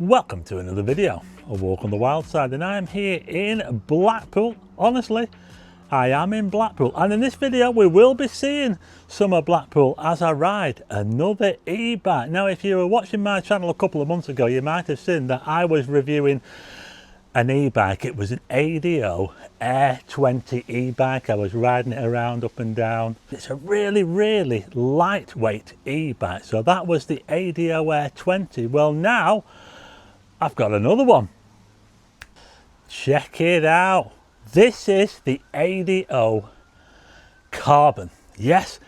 Welcome to another video, A Walk on the Wild Side, and I am here in Blackpool. Honestly, I am in Blackpool, and in this video we will be seeing some of Blackpool as I ride another e-bike. Now, if you were watching my channel a couple of months ago, you might have seen that I was reviewing an e-bike. It was an ADO Air 20 e-bike. I was riding it around up and down. It's a really lightweight e-bike. So that was the ADO Air 20. Well, now I've got another one. Check it out. This is the ADO Carbon. Yes,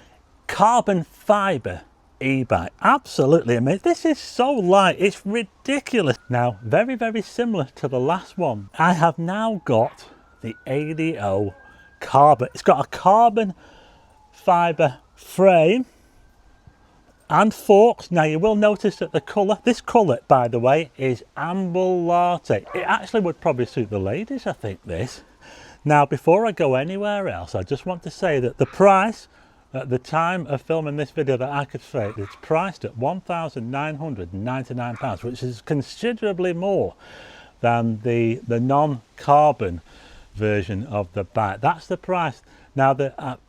carbon fibre e-bike. Absolutely amazing. This is so light, it's ridiculous. Now, very similar to the last one. I have now got the ADO Carbon. It's got a carbon fibre frame and forks. Now, you will notice that the colour, this colour by the way, is amber latte. It actually would probably suit the ladies, I think, this. Now, before I go anywhere else, I just want to say that the price at the time of filming this video that I could say, it's priced at £1,999, which is considerably more than the non-carbon version of the bike. That's the price. Now,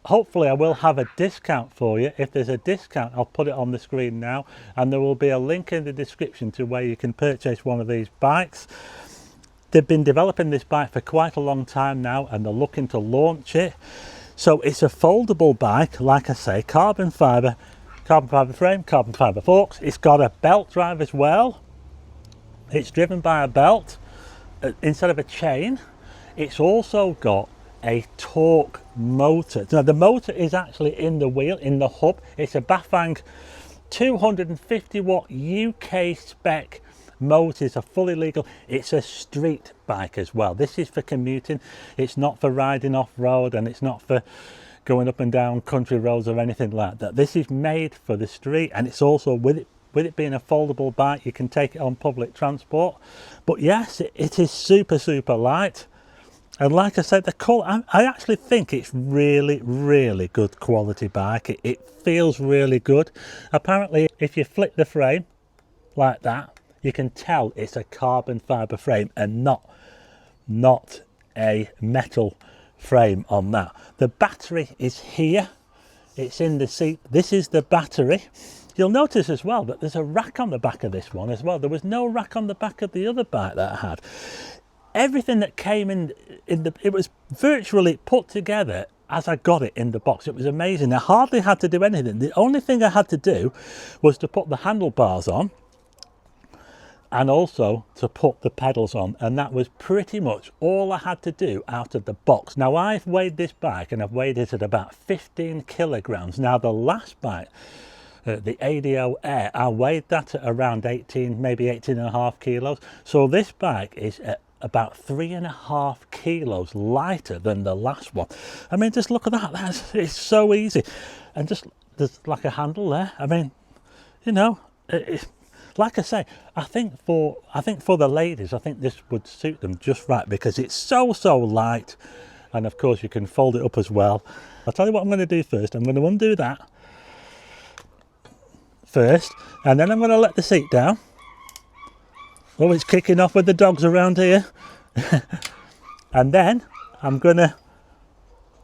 hopefully I will have a discount for you. If there's a discount, I'll put it on the screen now, and there will be a link in the description to where you can purchase one of these bikes. They've been developing this bike for quite a long time now, and they're looking to launch it. So it's a foldable bike, like I say, carbon fibre frame, carbon fibre forks. It's got a belt drive as well. It's driven by a belt instead of a chain. It's also got a torque motor. Now, the motor is actually in the wheel, in the hub. It's a Bafang 250 watt UK spec motor. Is a fully legal. It's a street bike as well. This is for commuting. It's not for riding off-road, and it's not for going up and down country roads or anything like that. This is made for the street, and it's also, with it being a foldable bike, you can take it on public transport. But yes, it is super light. And like I said, the colour, I actually think it's really good quality bike. It feels really good. Apparently, if you flip the frame like that, you can tell it's a carbon fibre frame and not a metal frame on that. The battery is here. It's in the seat. This is the battery. You'll notice as well that there's a rack on the back of this one as well. There was no rack on the back of the other bike that I had. Everything that came it was virtually put together as I got it in the box. It was amazing. I hardly had to do anything. The only thing I had to do was to put the handlebars on and also to put the pedals on, and that was pretty much all I had to do out of the box. Now, I've weighed this bike, and I've weighed it at about 15 kilograms. Now, the last bike, the ADO Air, I weighed that at around 18, maybe 18.5 kilos. So this bike is at about 3.5 kilos lighter than the last one. I mean, just look at that. It's so easy. And just, there's like a handle there. I mean, you know, like I say, I think for the ladies, I think this would suit them just right, because it's so light, and of course you can fold it up as well. I'll tell you what I'm going to do first. I'm going to undo that first, and then I'm going to let the seat down. Oh, it's kicking off with the dogs around here. And then I'm going to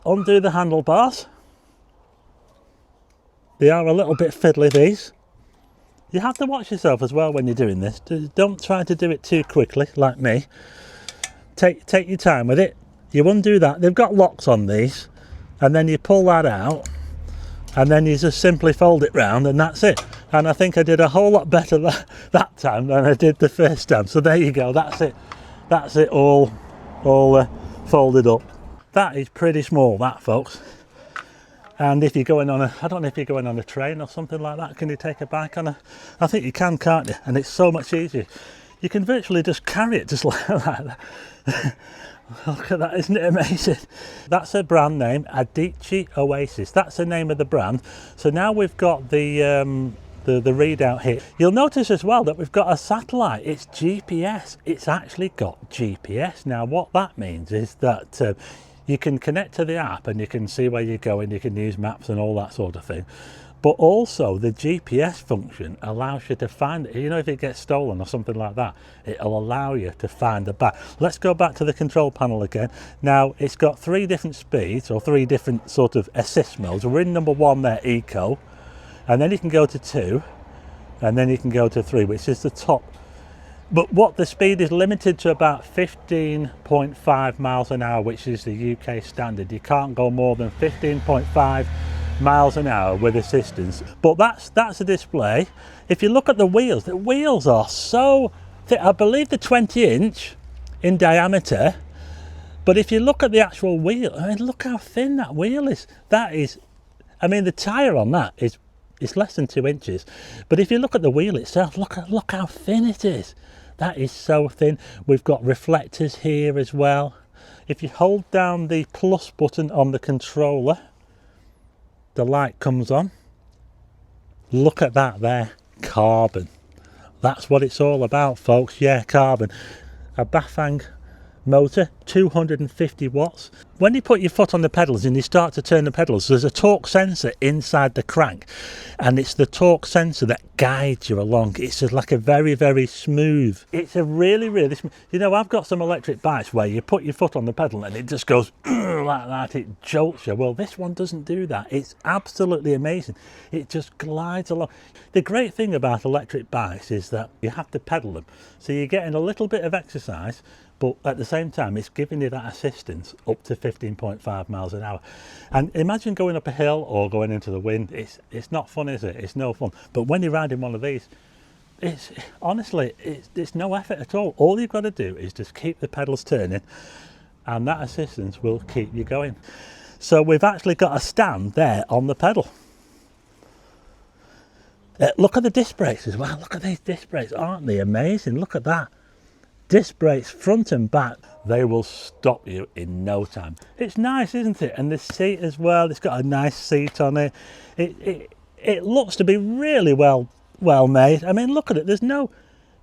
undo the handlebars. They are a little bit fiddly, these. You have to watch yourself as well when you're doing this. Don't try to do it too quickly, like me. Take your time with it. You undo that. They've got locks on these. And then you pull that out. And then you just simply fold it round, and that's it. And I think I did a whole lot better that time than I did the first time. So there you go. That's it. That's it all folded up. That is pretty small, that, folks. And if you're going on I don't know if you're going on a train or something like that, can you take a bike on I think you can, can't you? And it's so much easier. You can virtually just carry it just like that. Look at that, isn't it amazing? That's a brand name, AWOTWS. That's the name of the brand. So now we've got the readout here. You'll notice as well that we've got a satellite. It's GPS. It's actually got GPS. Now, what that means is that you can connect to the app and you can see where you're going. You can use maps and all that sort of thing. But also the GPS function allows you to find it. You know, if it gets stolen or something like that, it'll allow you to find the bike. Let's go back to the control panel again. Now it's got 3 different speeds, or 3 different sort of assist modes. We're in number 1 there, Eco, and then you can go to 2, and then you can go to 3, which is the top. But what the speed is limited to about 15.5 miles an hour, which is the UK standard. You can't go more than 15.5 miles an hour with assistance. But that's a display. If you look at the wheels are so thick. I believe they're 20-inch in diameter. But if you look at the actual wheel, I mean, look how thin that wheel is. That is, I mean, the tyre on that is less than 2 inches. But if you look at the wheel itself, look how thin it is. That is so thin. We've got reflectors here as well. If you hold down the plus button on the controller, the light comes on. Look at that there, carbon. That's what it's all about, folks. Yeah, carbon. A Bafang motor, 250 watts. When you put your foot on the pedals and you start to turn the pedals, there's a torque sensor inside the crank, and it's the torque sensor that guides you along. It's just like a very, very smooth. It's a really, really smooth. You know, I've got some electric bikes where you put your foot on the pedal and it just goes like that. It jolts you. Well, this one doesn't do that. It's absolutely amazing. It just glides along. The great thing about electric bikes is that you have to pedal them, so you're getting a little bit of exercise, but at the same time it's giving you that assistance up to 15.5 miles an hour. And imagine going up a hill or going into the wind. It's not fun, is it? It's no fun. But when you're riding one of these, it's honestly, it's no effort at all you've got to do is just keep the pedals turning, and that assistance will keep you going. So we've actually got a stand there on the pedal. Look at the disc brakes as well. Look at these disc brakes, aren't they amazing? Look at that. Disc brakes front and back, they will stop you in no time. It's nice, isn't it? And the seat as well, it's got a nice seat on it. It looks to be really well made. I mean, look at it. There's no,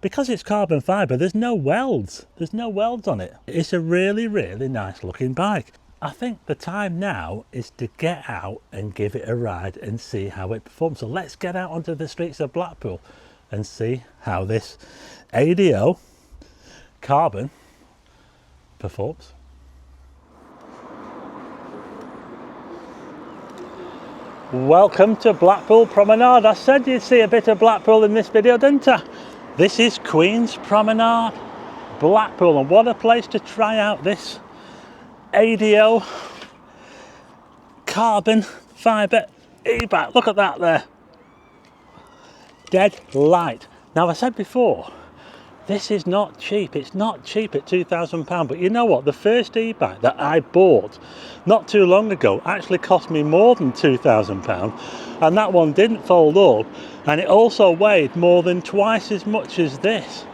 because it's carbon fibre, there's no welds. There's no welds on it. It's a really, really nice looking bike. I think the time now is to get out and give it a ride and see how it performs. So let's get out onto the streets of Blackpool and see how this ADO carbon performs. Welcome to Blackpool Promenade. I said you'd see a bit of Blackpool in this video, didn't I? This is Queen's Promenade, Blackpool, and what a place to try out this ADO carbon fibre e-bike. Look at that there. Dead light. Now, I said before, this is not cheap. It's not cheap at £2,000. But you know what? The first e-bike that I bought not too long ago actually cost me more than £2,000. And that one didn't fold up. And it also weighed more than twice as much as this.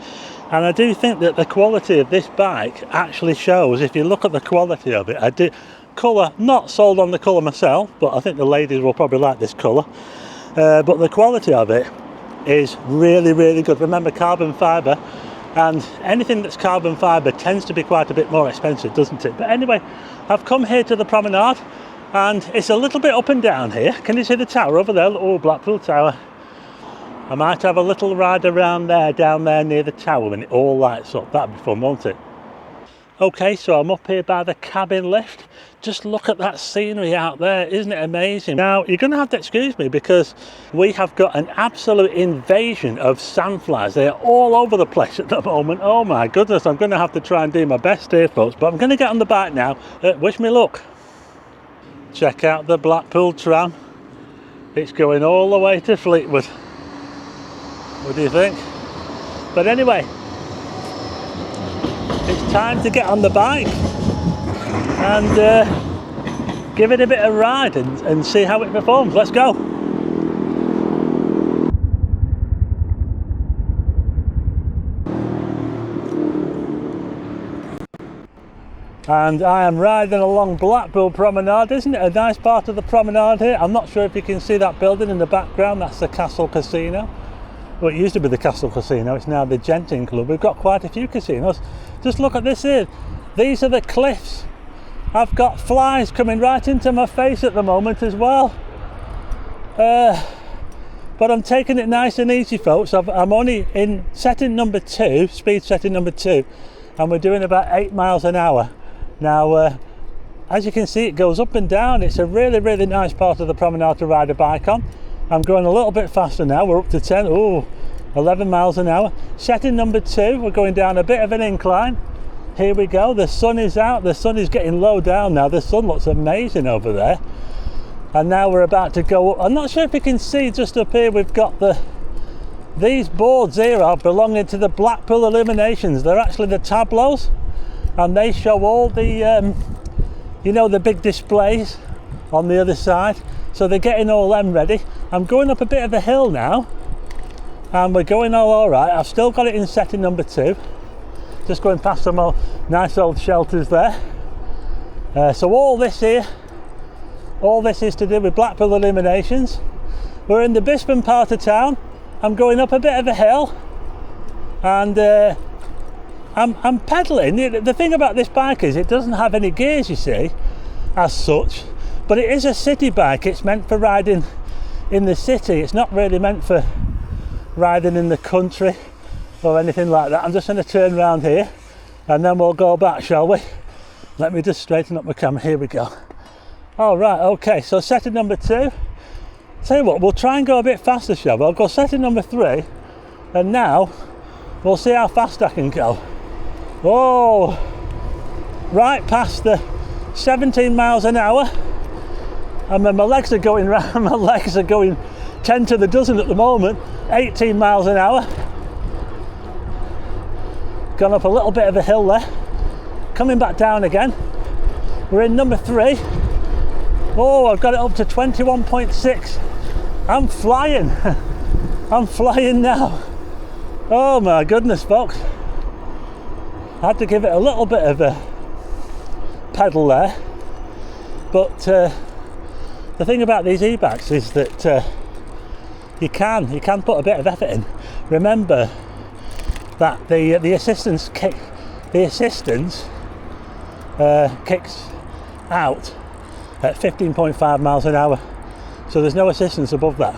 And I do think that the quality of this bike actually shows. If you look at the quality of it, colour, not sold on the colour myself, but I think the ladies will probably like this colour. But the quality of it is really, really good. Remember, carbon fibre, and anything that's carbon fibre tends to be quite a bit more expensive, doesn't it? But anyway, I've come here to the promenade, and it's a little bit up and down here. Can you see the tower over there? Oh, Blackpool Tower. I might have a little ride around there, down there near the tower, when it all lights up. That'd be fun, won't it? Okay, so I'm up here by the cabin lift. Just look at that scenery out there, isn't it amazing? Now, you're going to have to excuse me because we have got an absolute invasion of sandflies. They're all over the place at the moment. Oh my goodness, I'm going to have to try and do my best here, folks. But I'm going to get on the bike now. Wish me luck. Check out the Blackpool tram. It's going all the way to Fleetwood. What do you think? But anyway, it's time to get on the bike and give it a bit of a ride and see how it performs. Let's go. And I am riding along Blackpool Promenade. Isn't it a nice part of the promenade here? I'm not sure if you can see that building in the background. That's the Castle Casino. Well, it used to be the Castle Casino, it's now the Genting Club. We've got quite a few casinos. Just look at this here. These are the cliffs. I've got flies coming right into my face at the moment as well. But I'm taking it nice and easy, folks. I'm only in setting number 2, speed setting number 2, and we're doing about 8 miles an hour. Now, as you can see, it goes up and down. It's a really, really nice part of the promenade to ride a bike on. I'm going a little bit faster now. We're up to 10, 11 miles an hour. Setting number 2, we're going down a bit of an incline. Here we go. The sun is out. The sun is getting low down now. The sun looks amazing over there. And now we're about to go up. I'm not sure if you can see just up here, we've got these boards here are belonging to the Blackpool illuminations. They're actually the tableaus, and they show all the, you know, the big displays on the other side. So they're getting all them ready. I'm going up a bit of a hill now, and we're going all right. I've still got it in setting number 2. Just going past some nice old shelters there. So all this is to do with Blackpool illuminations. We're in the Bispham part of town. I'm going up a bit of a hill, and I'm pedalling. The thing about this bike is it doesn't have any gears, you see, as such, but it is a city bike. It's meant for riding in the city. It's not really meant for riding in the country or anything like that. I'm just going to turn around here and then we'll go back, shall we? Let me just straighten up my camera. Here we go. All right, okay, so setting number 2. Tell you what, we'll try and go a bit faster, shall we? I'll go setting number 3, and now we'll see how fast I can go. Oh, right past the 17 miles an hour, and then my legs are going round. My legs are going 10 to the dozen at the moment. 18 miles an hour. Gone up a little bit of a hill there. Coming back down again. We're in number 3. Oh, I've got it up to 21.6. I'm flying. I'm flying now. Oh my goodness, folks. I had to give it a little bit of a pedal there. But the thing about these e-bikes is that you can put a bit of effort in. Remember that the assistance kicks out at 15.5 miles an hour, so there's no assistance above that.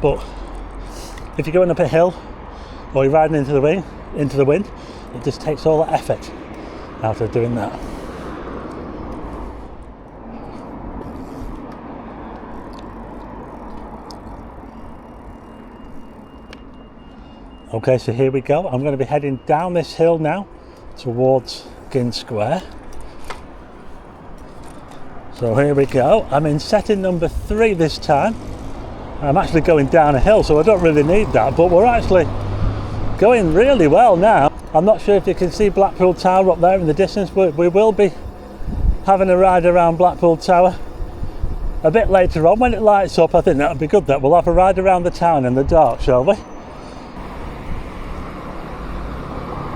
But if you're going up a hill or you're riding into the wind, it just takes all that effort out of doing that. Okay, so here we go. I'm going to be heading down this hill now towards Ginn Square. So here we go. I'm in setting number 3 this time. I'm actually going down a hill, so I don't really need that, but we're actually going really well now. I'm not sure if you can see Blackpool Tower up there in the distance, but we will be having a ride around Blackpool Tower a bit later on when it lights up. I think that would be good. That we'll have a ride around the town in the dark, shall we?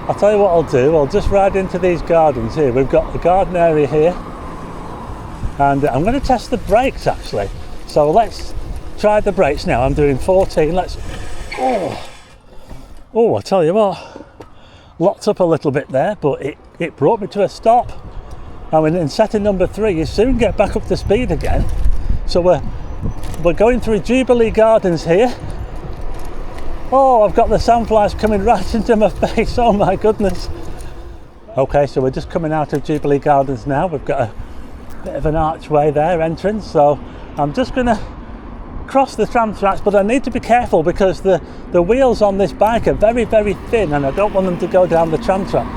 I'll tell you what I'll do. I'll just ride into these gardens here. We've got the garden area here, and I'm going to test the brakes actually. So let's try the brakes now. I'm doing 14. Let's. Oh, I tell you what, locked up a little bit there, but it brought me to a stop. I mean, in setting number 3, you soon get back up to speed again. So we're going through Jubilee Gardens here. Oh, I've got the sandflies coming right into my face. Oh my goodness. Okay, so we're just coming out of Jubilee Gardens now. We've got a bit of an archway there, entrance. So I'm just going to cross the tram tracks, but I need to be careful because the wheels on this bike are very, very thin, and I don't want them to go down the tram track.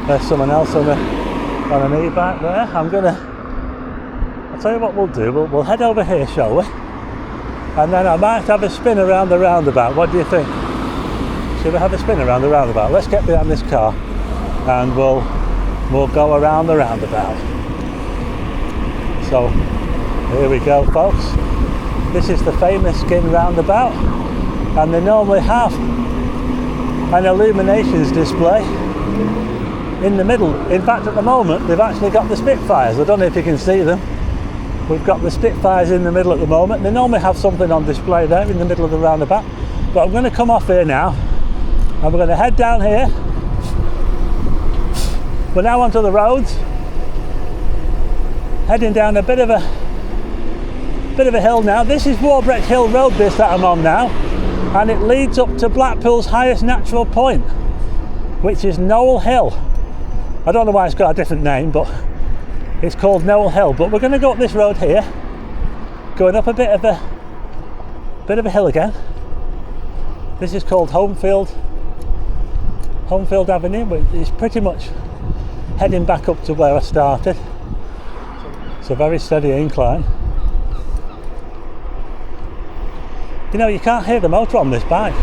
There's someone else on an e-bike there. I'll tell you what we'll do. We'll head over here, shall we? And then I might have a spin around the roundabout. What do you think? Should we have a spin around the roundabout? Let's get behind this car and we'll go around the roundabout. So here we go, folks. This is the famous Ginn roundabout, and they normally have an illuminations display in the middle. In fact, at the moment they've actually got the Spitfires. I don't know if you can see them. We've got the Spitfires in the middle at the moment. They normally have something on display there in the middle of the roundabout. But I'm going to come off here now, and we're going to head down here. We're now onto the roads, heading down a bit of a bit of a hill now. This is Warbrecht Hill Road, this that I'm on now, and it leads up to Blackpool's highest natural point, which is Knowle Hill. I don't know why it's got a different name, but it's called Knowle Hill. But we're going to go up this road here, going up a bit of a hill again. This is called Homefield Avenue, which is pretty much heading back up to where I started. It's a very steady incline. You know, you can't hear the motor on this bike.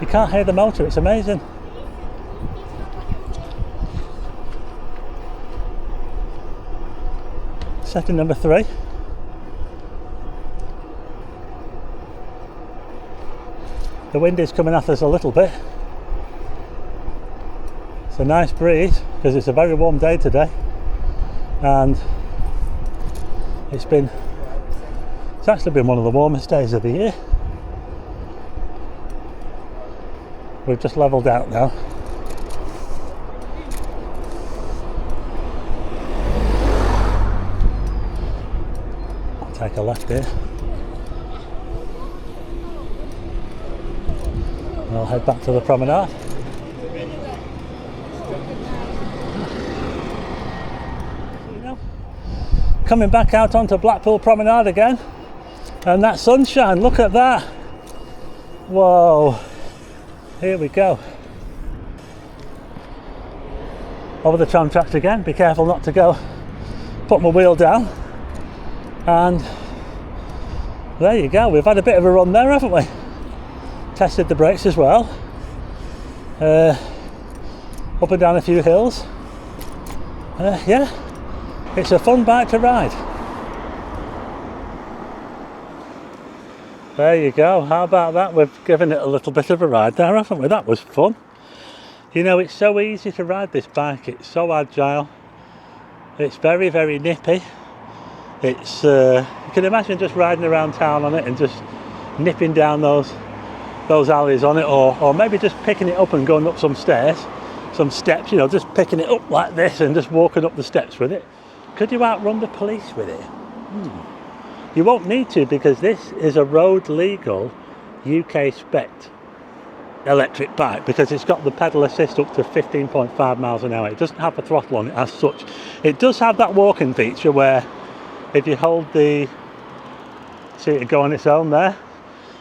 You can't hear the motor, it's amazing. Setting number 3. The wind is coming at us a little bit. It's a nice breeze because it's a very warm day today, and it's actually been one of the warmest days of the year. We've just levelled out now. I'll take a left here. And I'll head back to the Promenade. Coming back out onto Blackpool Promenade again, and that sunshine, look at that. Whoa, here we go. Over the tram tracks again, be careful not to go put my wheel down, and there you go. We've had a bit of a run there, haven't we? Tested the brakes as well, up and down a few hills. Yeah, it's a fun bike to ride. There you go, how about that? We've given it a little bit of a ride there, haven't we? That was fun. You know, it's so easy to ride this bike, it's so agile, it's very, very nippy. It's, you can imagine just riding around town on it and just nipping down those alleys on it, or maybe just picking it up and going up some stairs, some steps, you know, just picking it up like this and just walking up the steps with it. Could you outrun the police with it? You won't need to, because this is a road legal UK spec electric bike, because it's got the pedal assist up to 15.5 miles an hour. It doesn't have a throttle on it as such. It does have that walking feature where if you hold the, see it go on its own there.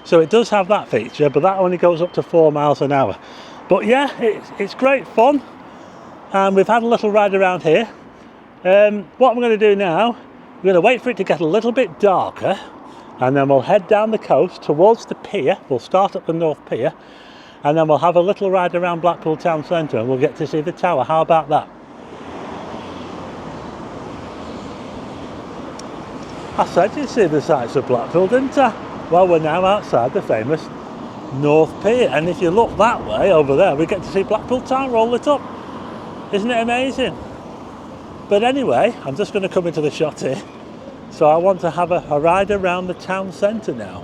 So it does have that feature, but that only goes up to 4 miles an hour. But yeah, it's great fun, and we've had a little ride around here. What I'm going to do now, we're going to wait for it to get a little bit darker, and then we'll head down the coast towards the pier. We'll start at the North Pier, and then we'll have a little ride around Blackpool town centre, and we'll get to see the tower. How about that? I said you'd see the sights of Blackpool, didn't I? Well, we're now outside the famous North Pier, and if you look that way over there, we get to see Blackpool tower all lit up. Isn't it amazing? But anyway, I'm just going to come into the shot here. So I want to have a ride around the town centre now.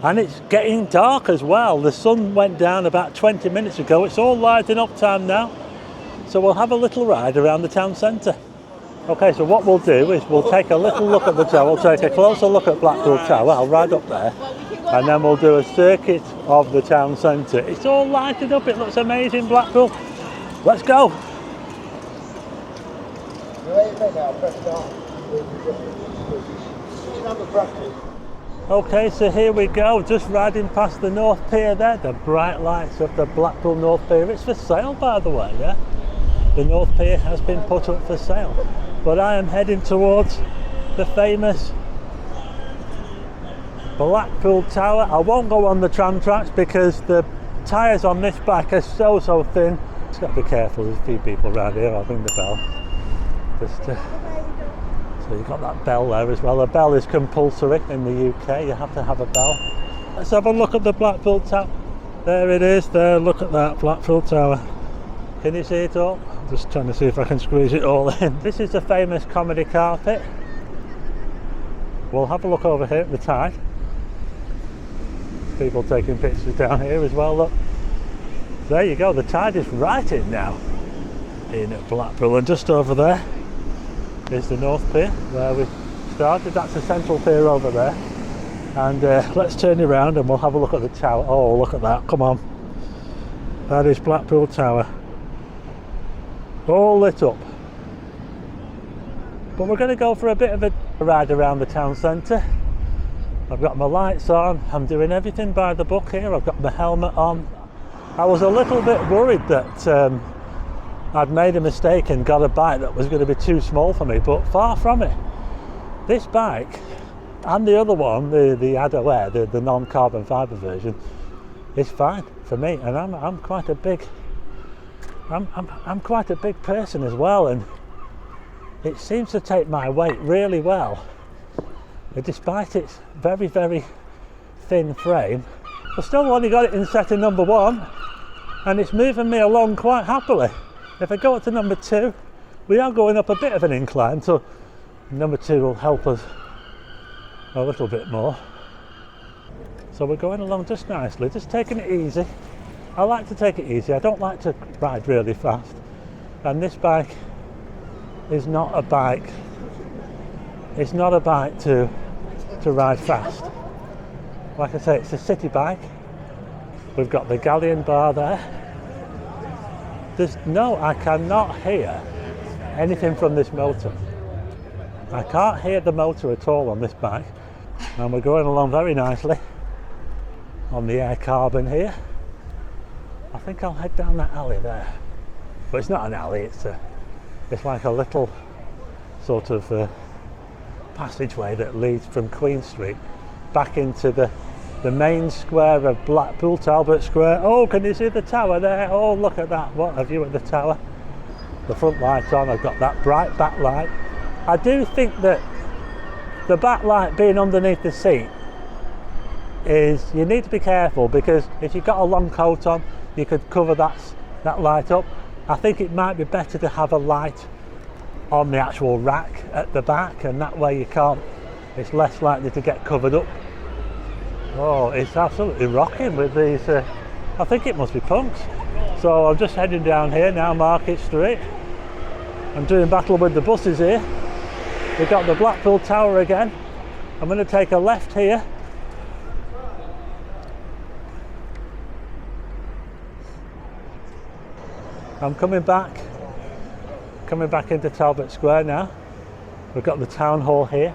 And it's getting dark as well. The sun went down about 20 minutes ago. It's all lighting up time now. So we'll have a little ride around the town centre. Okay, so what we'll do is we'll take a little look at the tower. We'll take a closer look at Blackpool Tower. I'll ride up there. And then we'll do a circuit of the town centre. It's all lighted up. It looks amazing, Blackpool. Let's go. Okay, so here we go, just riding past the North Pier there, the bright lights of the Blackpool North Pier. It's for sale, by the way, yeah? The North Pier has been put up for sale. But I am heading towards the famous Blackpool Tower. I won't go on the tram tracks because the tyres on this bike are so thin. Just got to be careful, there's a few people around here. I'll ring the bell. So you've got that bell there as well. A bell is compulsory in the UK, you have to have a bell. Let's have a look at the Blackpool Tower. There it is there, look at that Blackpool Tower. Can you see it all? I'm just trying to see if I can squeeze it all in. This is the famous comedy carpet. We'll have a look over here at the tide. People taking pictures down here as well, look. There you go, the tide is right in now in Blackpool, and just over there is the North Pier, where we started. That's the central pier over there. And let's turn around and we'll have a look at the tower. Oh, look at that, come on. That is Blackpool Tower. All lit up. But we're going to go for a bit of a ride around the town centre. I've got my lights on, I'm doing everything by the book here, I've got my helmet on. I was a little bit worried that I'd made a mistake and got a bike that was going to be too small for me, but far from it. This bike and the other one, the AWOTWS, the non-carbon fibre version, is fine for me, and I'm quite a big quite a big person as well, and it seems to take my weight really well. Despite its very, very thin frame, I've still only got it in setting number 1, and it's moving me along quite happily. If I go up to number 2, we are going up a bit of an incline, so number 2 will help us a little bit more. So we're going along just nicely, just taking it easy. I like to take it easy, I don't like to ride really fast, and this bike is not a bike. It's not a bike to ride fast. Like I say, it's a city bike. We've got the galleon bar there. I cannot hear anything from this motor. I can't hear the motor at all on this bike. And we're going along very nicely on the air carbon here. I think I'll head down that alley there. But it's not an alley, it's like a little sort of passageway that leads from Queen Street back into the main square of Blackpool, Talbot Square. Oh, can you see the tower there? Oh, look at that, what a view at the tower. The front light on, I've got that bright backlight. I do think that the backlight being underneath the seat is, you need to be careful, because if you've got a long coat on, you could cover that light up. I think it might be better to have a light on the actual rack at the back, and that way it's less likely to get covered up. Oh, it's absolutely rocking with these, I think it must be punks. So I'm just heading down here now, Market Street. I'm doing battle with the buses here. We've got the Blackpool Tower again. I'm going to take a left here. I'm coming back into Talbot Square now. We've got the town hall here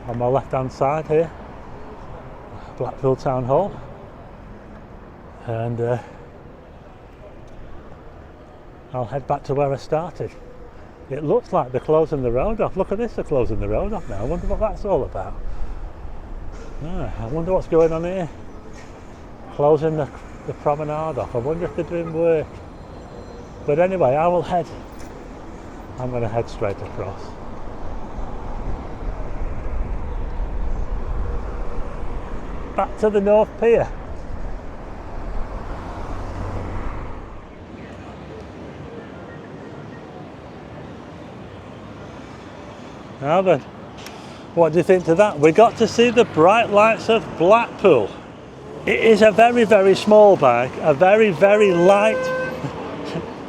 on my left hand side here, Blackpool Town Hall, and I'll head back to where I started. It looks like they're closing the road off. Look at this, they're closing the road off now. I wonder what that's all about. I wonder what's going on here. Closing the promenade off. I wonder if they're doing work. But anyway, I'm going to head straight across. Back to the North Pier. Now then, what do you think to that? We got to see the bright lights of Blackpool. It is a very, very small bike, a very, very light.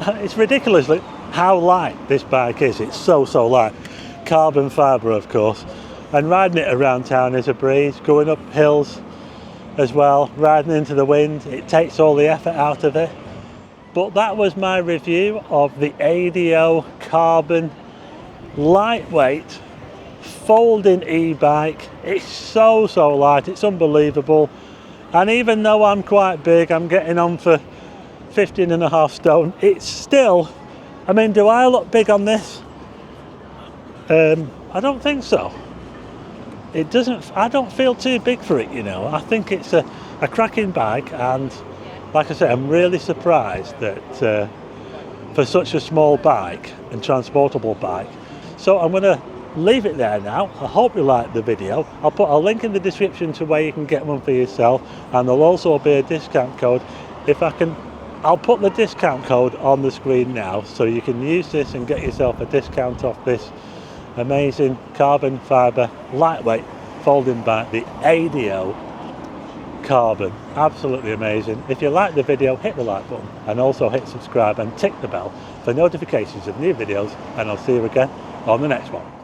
It's ridiculous how light this bike is. It's so light. Carbon fibre, of course. And riding it around town is a breeze, going up hills as well, riding into the wind. It takes all the effort out of it. But that was my review of the AWOTWS Carbon lightweight folding e-bike. It's so light, it's unbelievable. And even though I'm quite big, I'm getting on for 15.5 stone, it's still, I mean, do I look big on this? I don't think so. I don't feel too big for it, you know. I think it's a cracking bike, and like I say, I'm really surprised that for such a small bike and transportable bike. So I'm going to leave it there now. I hope you liked the video. I'll put a link in the description to where you can get one for yourself, and there'll also be a discount code. I'll put the discount code on the screen now, so you can use this and get yourself a discount off this amazing carbon fibre lightweight folding bike, the AWOTWS Carbon. Absolutely amazing. If you like the video, hit the like button and also hit subscribe and tick the bell for notifications of new videos, and I'll see you again on the next one.